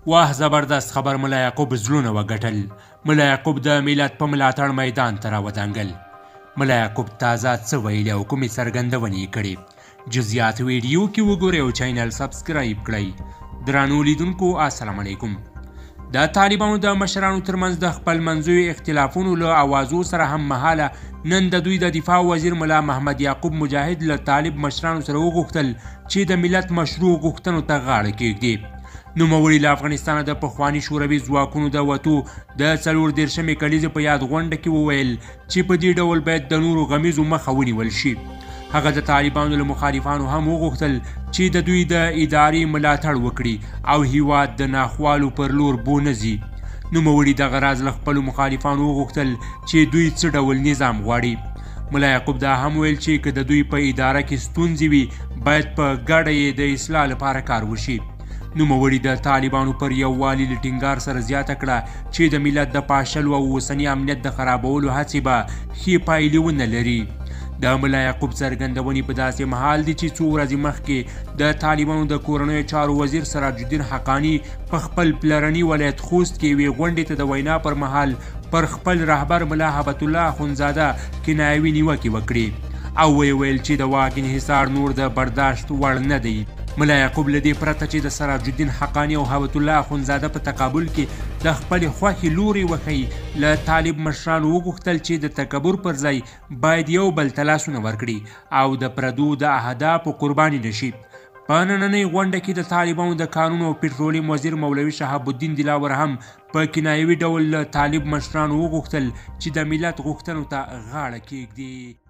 واه زبردست خبر ملا یعقوب زړونه وګټل. ملا یعقوب د ملت په ملاتړ میدان ته راودانګل. ملا یعقوب تازه څه ویلي او کومې څرګندونې یې کړې؟ جزئیات ویډیو کې وګورئ او چینل سبسکرایب کړئ. درنو لیدونکو السلام علیکم. د طالبانو د مشرانو ترمنځ د خپل منځوي اختلافونو له اوازو سره هم مهاله نن د دوی د دفاع وزیر ملا محمد یعقوب مجاهد له طالب مشرانو سره وغوښتل چې د ملت مشروع غوښتنو ته غاړه کېږدي. نوموړي له افغانستانه د پخواني شوروي ځواکونو د وتو د 34مې کلیزې په یاد غونډه کې وویل چې په دې ډول باید د نورو غمیزو مخه ونیول شي. هغه د طالبانو له مخالفانو هم وغوښتل چې د دوی د ادارې ملاتړ وکړي او هیواد د ناخوالو پر لور بونه ځي. نوموړي دغه راز له خپلو مخالفانو وغوښتل چې دوی څه ډول نظام غواړي. ملا یعقوب دا هم ویل چې که د دوی په اداره کې ستونزې وي باید په ګډه یې د اصلاح لپاره کار وشي. نوموړي د طالبانو پر یووالي له ټینګار سره زیاته کړه چې د ملت د پاشلو او اوسني امنیت د خرابولو هڅې به ښې پایلې ونه لري. د ملا یعقوب څرګندونې په داسې مهال دي چې څو ورځې مخکې د طالبانو د کورنیو چارو وزیر سراج الدین حقانی په خپل پلرني ولایت خوست کې یوې غونډې ته د وینا پر مهال پر خپل رهبر ملا هبت الله اخندزاده کنایوي نیوکې وکړې او ویل چې د واک انحصار نور د برداشت وړ نه دی. ملا یعقوب له دې پرته چې د سراج الدین حقانی او هبت الله اخندزاده په تقابل کې د خپلې خوښې لوري وښیي له طالب مشرانو وغوښتل چې د تکبر پر ځای باید یو بل ته لاسونه ورکړي او د پردو د اهدافو قرباني نشي. په نننۍ غونډه کې د طالبانو د قانون او پټرولیم وزیر مولوي شهاب الدین دلاور هم په کنایوي ډول له طالب مشرانو وغوښتل چې د ملت غوښتنو ته غاړه کېږدي.